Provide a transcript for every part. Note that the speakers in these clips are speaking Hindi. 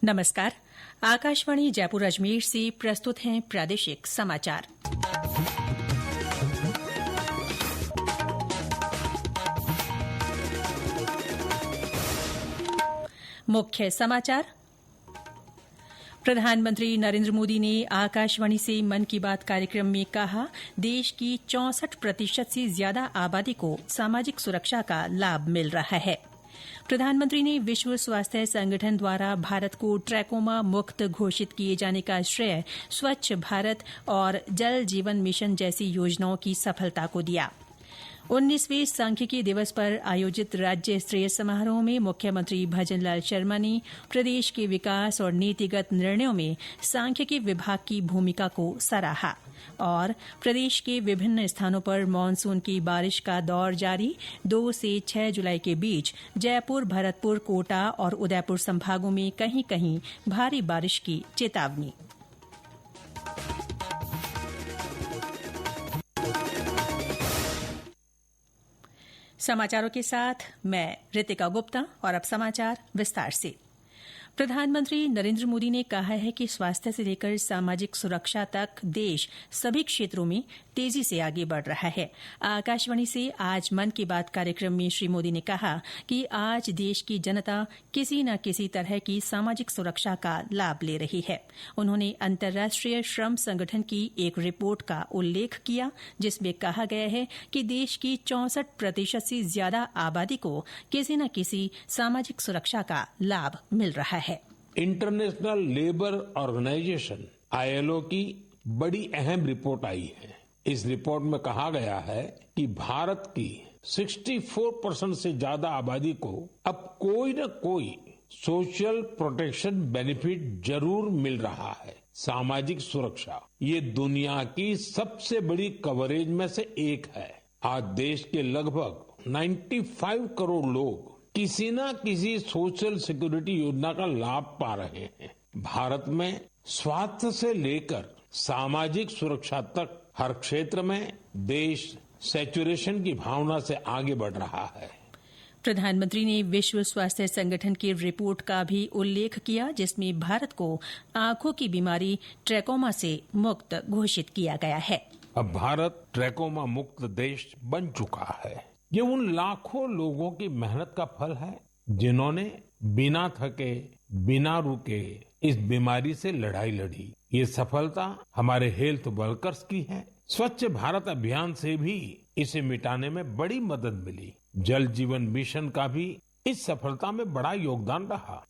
नमस्कार। आकाशवाणी जयपुर अजमेर से प्रस्तुत हैं प्रादेशिक समाचार। मुख्य समाचार। प्रधानमंत्री नरेंद्र मोदी ने आकाशवाणी से मन की बात कार्यक्रम में कहा, देश की 64% से ज्यादा आबादी को सामाजिक सुरक्षा का लाभ मिल रहा है। प्रधानमंत्री ने विश्व स्वास्थ्य संगठन द्वारा भारत को ट्रैकोमा मुक्त घोषित किए जाने का श्रेय स्वच्छ भारत और जल जीवन मिशन जैसी योजनाओं की सफलता को दिया। 19वें सांख्यिकी दिवस पर आयोजित राज्य स्तरीय समारोह में मुख्यमंत्री भजनलाल शर्मा ने प्रदेश के विकास और नीतिगत निर्णयों में सांख्यिकी विभाग की भूमिका को सराहा। और प्रदेश के विभिन्न स्थानों पर मानसून की बारिश का दौर जारी। 2 से 6 जुलाई के बीच जयपुर, भरतपुर, कोटा और उदयपुर संभागों में कहीं कहीं भारी बारिश की चेतावनी। समाचारों के साथ मैं रितिका गुप्ता और अब समाचार विस्तार से। प्रधानमंत्री नरेंद्र मोदी ने कहा है कि स्वास्थ्य से लेकर सामाजिक सुरक्षा तक देश सभी क्षेत्रों में तेजी से आगे बढ़ रहा है। आकाशवाणी से आज मन की बात कार्यक्रम में श्री मोदी ने कहा कि आज देश की जनता किसी न किसी तरह की सामाजिक सुरक्षा का लाभ ले रही है। उन्होंने अंतर्राष्ट्रीय श्रम संगठन की एक रिपोर्ट का उल्लेख किया, जिसमें कहा गया है कि देश की 64% से ज्यादा आबादी को किसी न किसी सामाजिक सुरक्षा का लाभ मिल रहा है। इंटरनेशनल लेबर ऑर्गेनाइजेशन ILO की बड़ी अहम रिपोर्ट आई है। इस रिपोर्ट में कहा गया है कि भारत की 64% से ज्यादा आबादी को अब कोई न कोई सोशल प्रोटेक्शन बेनिफिट जरूर मिल रहा है। सामाजिक सुरक्षा ये दुनिया की सबसे बड़ी कवरेज में से एक है। आज देश के लगभग 95 करोड़ लोग किसी न किसी सोशल सिक्योरिटी योजना का लाभ पा रहे हैं। भारत में स्वास्थ्य से लेकर सामाजिक सुरक्षा तक हर क्षेत्र में देश सैचुरेशन की भावना से आगे बढ़ रहा है। प्रधानमंत्री ने विश्व स्वास्थ्य संगठन की रिपोर्ट का भी उल्लेख किया, जिसमें भारत को आंखों की बीमारी ट्रैकोमा से मुक्त घोषित किया गया है। अब भारत ट्रैकोमा मुक्त देश बन चुका है। ये उन लाखों लोगों की मेहनत का फल है जिन्होंने बिना थके, बिना रुके इस बीमारी से लड़ाई लड़ी। ये सफलता हमारे हेल्थ वर्कर्स की है। स्वच्छ भारत अभियान से भी इसे मिटाने में बड़ी मदद मिली। जल जीवन मिशन का भी इस सफलता में बड़ा योगदान रहा।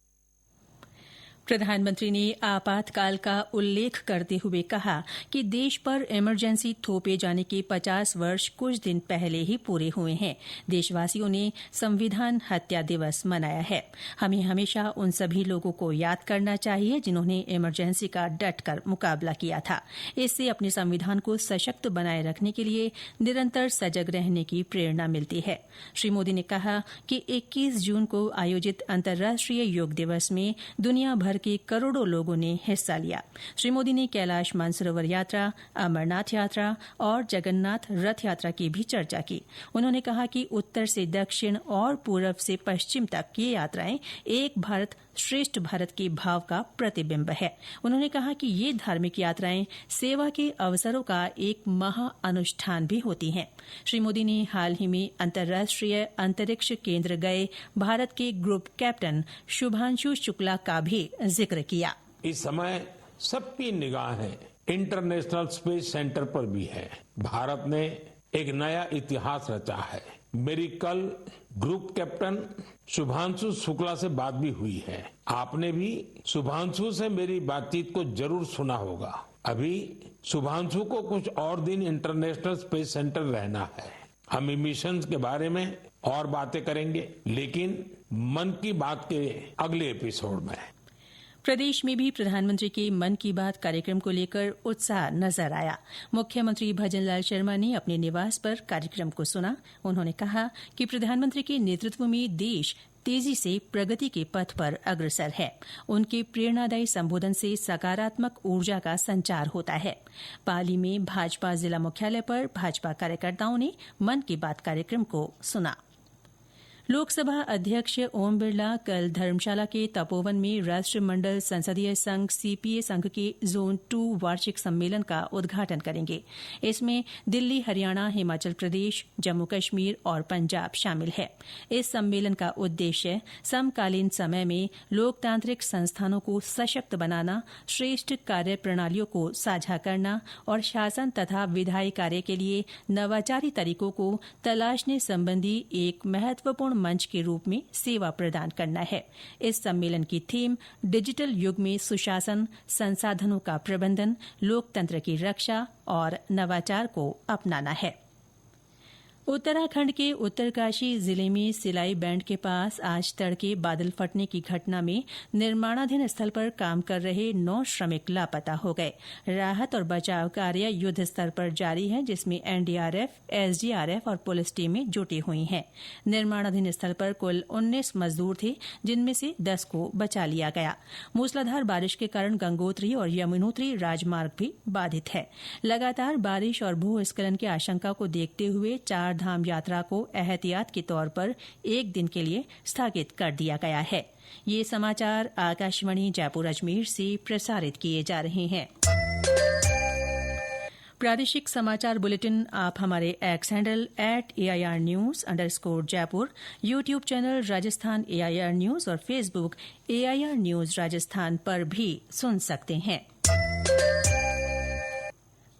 प्रधानमंत्री ने आपातकाल का उल्लेख करते हुए कहा कि देश पर इमरजेंसी थोपे जाने के 50 वर्ष कुछ दिन पहले ही पूरे हुए हैं। देशवासियों ने संविधान हत्या दिवस मनाया है। हमें हमेशा उन सभी लोगों को याद करना चाहिए जिन्होंने इमरजेंसी का डटकर मुकाबला किया था। इससे अपने संविधान को सशक्त बनाए रखने के लिए निरंतर सजग रहने की प्रेरणा मिलती है। श्री मोदी ने कहा कि 21 जून को आयोजित अंतर्राष्ट्रीय योग दिवस में दुनिया भर के करोड़ों लोगों ने हिस्सा लिया। श्री मोदी ने कैलाश मानसरोवर यात्रा, अमरनाथ यात्रा और जगन्नाथ रथ यात्रा की भी चर्चा की। उन्होंने कहा कि उत्तर से दक्षिण और पूर्व से पश्चिम तक ये यात्राएं एक भारत श्रेष्ठ भारत के भाव का प्रतिबिंब है। उन्होंने कहा कि ये धार्मिक यात्राएं सेवा के अवसरों का एक महाअनुष्ठान भी होती हैं। श्री मोदी ने हाल ही में अंतर्राष्ट्रीय अंतरिक्ष केंद्र गए भारत के ग्रुप कैप्टन शुभांशु शुक्ला का भी जिक्र किया। इस समय सबकी निगाहें इंटरनेशनल स्पेस सेंटर पर भी है। भारत ने एक नया इतिहास रचा है। मेरी कल ग्रुप कैप्टन शुभांशु शुक्ला से बात भी हुई है। आपने भी शुभांशु से मेरी बातचीत को जरूर सुना होगा। अभी शुभांशु को कुछ और दिन इंटरनेशनल स्पेस सेंटर रहना है। हम मिशन के बारे में और बातें करेंगे, लेकिन मन की बात के अगले एपिसोड में। प्रदेश में भी प्रधानमंत्री के मन की बात कार्यक्रम को लेकर उत्साह नजर आया। मुख्यमंत्री भजनलाल शर्मा ने अपने निवास पर कार्यक्रम को सुना। उन्होंने कहा कि प्रधानमंत्री के नेतृत्व में देश तेजी से प्रगति के पथ पर अग्रसर है। उनके प्रेरणादायी संबोधन से सकारात्मक ऊर्जा का संचार होता है। पाली में भाजपा जिला मुख्यालय पर भाजपा कार्यकर्ताओं ने मन की बात कार्यक्रम को सुना। लोकसभा अध्यक्ष ओम बिरला कल धर्मशाला के तपोवन में राष्ट्रमंडल संसदीय संघ सीपीए संघ के जोन 2 वार्षिक सम्मेलन का उद्घाटन करेंगे। इसमें दिल्ली, हरियाणा, हिमाचल प्रदेश, जम्मू कश्मीर और पंजाब शामिल है। इस सम्मेलन का उद्देश्य समकालीन समय में लोकतांत्रिक संस्थानों को सशक्त बनाना, श्रेष्ठ कार्य प्रणालियों को साझा करना और शासन तथा विधायी कार्य के लिए नवाचारी तरीकों को तलाशने संबंधी एक महत्वपूर्ण मंच के रूप में सेवा प्रदान करना है। इस सम्मेलन की थीम डिजिटल युग में सुशासन, संसाधनों का प्रबंधन, लोकतंत्र की रक्षा और नवाचार को अपनाना है। उत्तराखंड के उत्तरकाशी जिले में सिलाई बैंड के पास आज तड़के बादल फटने की घटना में निर्माणाधीन स्थल पर काम कर रहे 9 श्रमिक लापता हो गए। राहत और बचाव कार्य युद्ध स्तर पर जारी है, जिसमें एनडीआरएफ, एसडीआरएफ और पुलिस टीमें जुटी हुई हैं। निर्माणाधीन स्थल पर कुल 19 मजदूर थे, जिनमें से 10 को बचा लिया गया। मूसलाधार बारिश के कारण गंगोत्री और यमुनोत्री राजमार्ग भी बाधित है। लगातार बारिश और भूस्खलन की आशंका को देखते हुए 4 धाम यात्रा को एहतियात के तौर पर एक दिन के लिए स्थगित कर दिया गया है। ये समाचार आकाशवाणी जयपुर अजमेर से प्रसारित किए जा रहे हैं। प्रादेशिक समाचार बुलेटिन आप हमारे एक्स हैंडल @AIRnews_जयपुर, YouTube channel Rajasthan AIR news और फेसबुक AIR न्यूज राजस्थान पर भी सुन सकते हैं।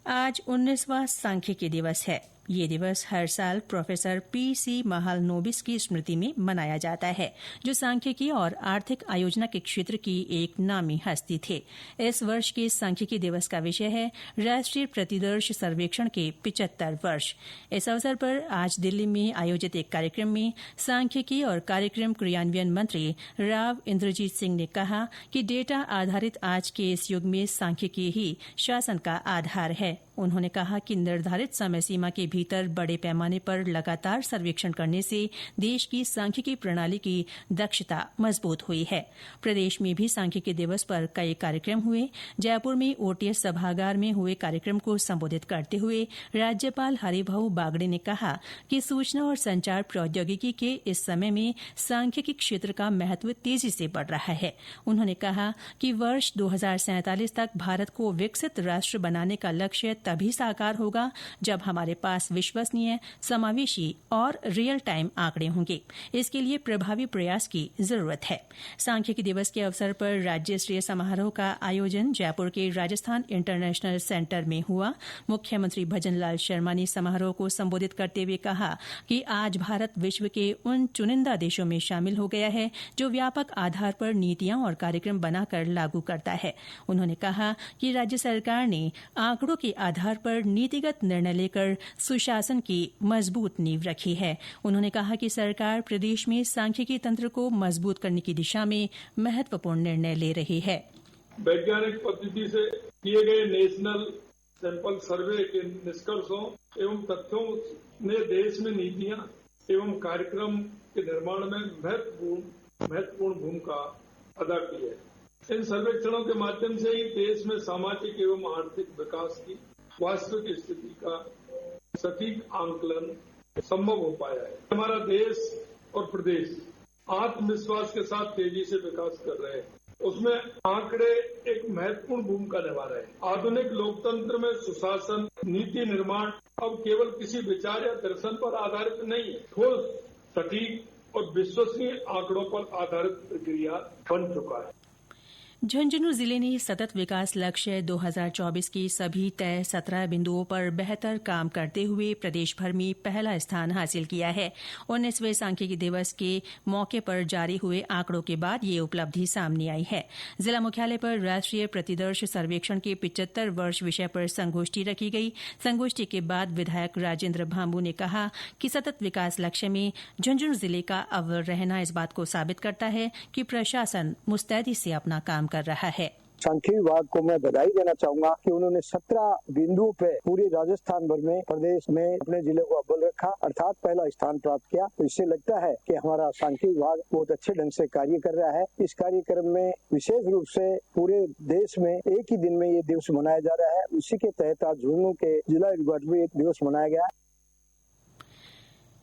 आज 19वां सांख्यिकी दिवस है। ये दिवस हर साल प्रोफेसर PC महालनोबिस की स्मृति में मनाया जाता है, जो सांख्यिकी और आर्थिक आयोजना के क्षेत्र की एक नामी हस्ती थे। इस वर्ष के सांख्यिकी दिवस का विषय है राष्ट्रीय प्रतिदर्श सर्वेक्षण के 75 वर्ष। इस अवसर पर आज दिल्ली में आयोजित एक कार्यक्रम में सांख्यिकी और कार्यक्रम क्रियान्वयन मंत्री राव इंद्रजीत सिंह ने कहा कि डेटा आधारित आज के इस युग में सांख्यिकी ही शासन का आधार है। उन्होंने कहा कि निर्धारित समय सीमा के भीतर बड़े पैमाने पर लगातार सर्वेक्षण करने से देश की सांख्यिकी प्रणाली की दक्षता मजबूत हुई है। प्रदेश में भी सांख्यिकी दिवस पर कई कार्यक्रम हुए। जयपुर में OTS सभागार में हुए कार्यक्रम को संबोधित करते हुए राज्यपाल हरिभाऊ बागड़े ने कहा कि सूचना और संचार प्रौद्योगिकी के इस समय में सांख्यिकी क्षेत्र का महत्व तेजी से बढ़ रहा है। उन्होंने कहा कि वर्ष 2047 तक भारत को विकसित राष्ट्र बनाने का लक्ष्य तभी साकार होगा जब हमारे पास विश्वसनीय, समावेशी और रियल टाइम आंकड़े होंगे। इसके लिए प्रभावी प्रयास की जरूरत है। सांख्यिकी दिवस के अवसर पर राज्य स्तरीय समारोह का आयोजन जयपुर के राजस्थान इंटरनेशनल सेंटर में हुआ। मुख्यमंत्री भजनलाल शर्मा ने समारोह को संबोधित करते हुए कहा कि आज भारत विश्व के उन चुनिंदा देशों में शामिल हो गया है जो व्यापक आधार पर नीतियां और कार्यक्रम बनाकर लागू करता है। उन्होंने कहा कि राज्य सरकार ने आंकड़ों के आधार पर नीतिगत निर्णय लेकर सुशासन की मजबूत नींव रखी है। उन्होंने कहा कि सरकार प्रदेश में सांख्यिकी तंत्र को मजबूत करने की दिशा में महत्वपूर्ण निर्णय ले रही है। वैज्ञानिक पद्धति से किए गए नेशनल सैंपल सर्वे के निष्कर्षों एवं तथ्यों ने देश में नीतियां एवं कार्यक्रम के निर्माण में महत्वपूर्ण भूमिका अदा की है। इन सर्वेक्षणों के माध्यम से ही देश में सामाजिक एवं आर्थिक विकास की वास्तविक स्थिति का सटीक आंकलन संभव हो पाया है। हमारा देश और प्रदेश आत्मविश्वास के साथ तेजी से विकास कर रहे हैं। उसमें आंकड़े एक महत्वपूर्ण भूमिका निभा रहे हैं। आधुनिक लोकतंत्र में सुशासन, नीति निर्माण अब केवल किसी विचार या दर्शन पर आधारित नहीं है, ठोस, सटीक और विश्वसनीय आंकड़ों पर आधारित प्रक्रिया बन चुका है। झुंझुनू जिले ने सतत विकास लक्ष्य 2024 की सभी तय 17 बिंदुओं पर बेहतर काम करते हुए प्रदेश भर में पहला स्थान हासिल किया है। 19वें सांख्यिकी दिवस के मौके पर जारी हुए आंकड़ों के बाद ये उपलब्धि सामने आई है। जिला मुख्यालय पर राष्ट्रीय प्रतिदर्श सर्वेक्षण के 75 वर्ष विषय पर संगोष्ठी रखी गई। संगोष्ठी के बाद विधायक राजेंद्र भांबू ने कहा कि सतत विकास लक्ष्य में झुंझुनू जिले का अव्वल रहना इस बात को साबित करता है कि प्रशासन मुस्तैदी से अपना काम कर रहा है। सांख्यिकी विभाग को मैं बधाई देना चाहूंगा कि उन्होंने 17 बिंदुओं पे पूरे राजस्थान भर में प्रदेश में अपने जिले को अव्वल रखा, अर्थात पहला स्थान प्राप्त किया। तो इससे लगता है कि हमारा सांख्यिकी विभाग बहुत अच्छे ढंग से कार्य कर रहा है। इस कार्यक्रम में विशेष रूप से पूरे देश में एक ही दिन में ये दिवस मनाया जा रहा है। उसी के तहत आज झुंझुनू के जिला हेडक्वार्टर में एक दिवस मनाया गया।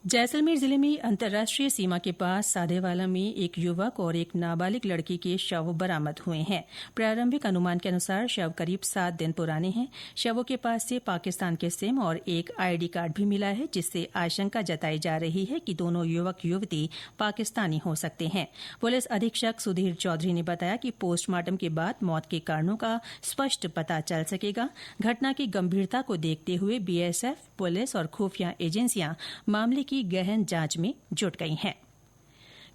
जैसलमेर जिले में अंतर्राष्ट्रीय सीमा के पास साधेवाला में एक युवक और एक नाबालिग लड़की के शव बरामद हुए हैं। प्रारंभिक अनुमान के अनुसार शव करीब 7 दिन पुराने हैं। शवों के पास से पाकिस्तान के सिम और एक आईडी कार्ड भी मिला है, जिससे आशंका जताई जा रही है कि दोनों युवक युवती पाकिस्तानी हो सकते हैं। पुलिस अधीक्षक सुधीर चौधरी ने बताया कि पोस्टमार्टम के बाद मौत के कारणों का स्पष्ट पता चल सकेगा। घटना की गंभीरता को देखते हुए बीएसएफ, पुलिस और खुफिया एजेंसियां मामले की गहन जांच में जुट गई हैं।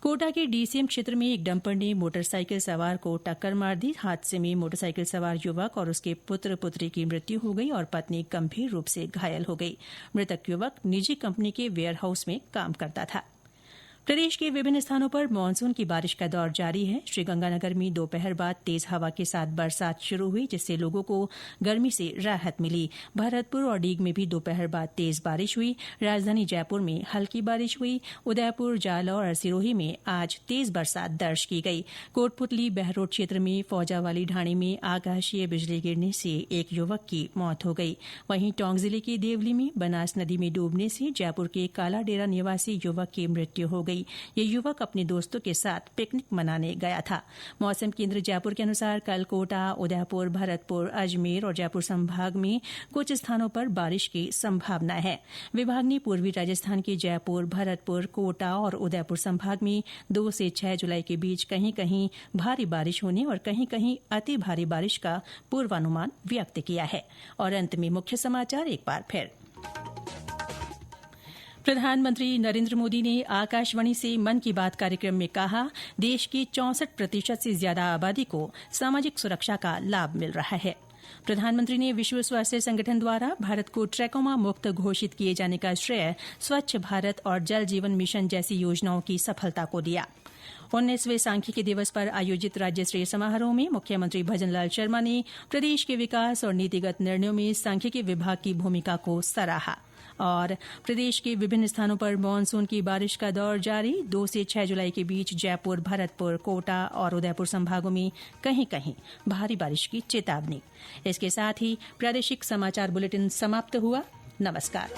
कोटा के डीसीएम क्षेत्र में एक डंपर ने मोटरसाइकिल सवार को टक्कर मार दी। हादसे में मोटरसाइकिल सवार युवक और उसके पुत्र पुत्री की मृत्यु हो गई और पत्नी गंभीर रूप से घायल हो गई। मृतक युवक निजी कंपनी के वेयरहाउस में काम करता था। प्रदेश के विभिन्न स्थानों पर मानसून की बारिश का दौर जारी है। श्रीगंगानगर में दोपहर बाद तेज हवा के साथ बरसात शुरू हुई, जिससे लोगों को गर्मी से राहत मिली। भरतपुर और डीग में भी दोपहर बाद तेज बारिश हुई। राजधानी जयपुर में हल्की बारिश हुई। उदयपुर, जालौर और सिरोही में आज तेज बरसात दर्ज की गई। कोटपुतली बहरोड क्षेत्र में फौजावाली ढाणी में आकाशीय बिजली गिरने से एक युवक की मौत हो गई। वहीं टोंक जिले के देवली में बनास नदी में डूबने से जयपुर के काला डेरा निवासी युवक की मृत्यु हो गई। ये युवक अपने दोस्तों के साथ पिकनिक मनाने गया था। मौसम केंद्र जयपुर के अनुसार कल कोटा, उदयपुर, भरतपुर, अजमेर और जयपुर संभाग में कुछ स्थानों पर बारिश की संभावना है। विभाग ने पूर्वी राजस्थान के जयपुर, भरतपुर, कोटा और उदयपुर संभाग में 2 से 6 जुलाई के बीच कहीं कहीं भारी बारिश होने और कहीं कहीं अति भारी बारिश का पूर्वानुमान व्यक्त किया है। और अंत में मुख्य समाचार एक बार फिर। प्रधानमंत्री नरेंद्र मोदी ने आकाशवाणी से मन की बात कार्यक्रम में कहा, देश की 64% से ज्यादा आबादी को सामाजिक सुरक्षा का लाभ मिल रहा है। प्रधानमंत्री ने विश्व स्वास्थ्य संगठन द्वारा भारत को ट्रैकोमा मुक्त घोषित किए जाने का श्रेय स्वच्छ भारत और जल जीवन मिशन जैसी योजनाओं की सफलता को दिया। 19वें सांख्यिकी दिवस पर आयोजित राज्य स्तरीय समारोह में मुख्यमंत्री भजनलाल शर्मा ने प्रदेश के विकास और नीतिगत निर्णयों में सांख्यिकी विभाग की भूमिका को सराहा। और प्रदेश के विभिन्न स्थानों पर मानसून की बारिश का दौर जारी। 2 से 6 जुलाई के बीच जयपुर, भरतपुर, कोटा और उदयपुर संभागों में कहीं कहीं भारी बारिश की चेतावनी। इसके साथ ही प्रादेशिक समाचार बुलेटिन समाप्त हुआ। नमस्कार।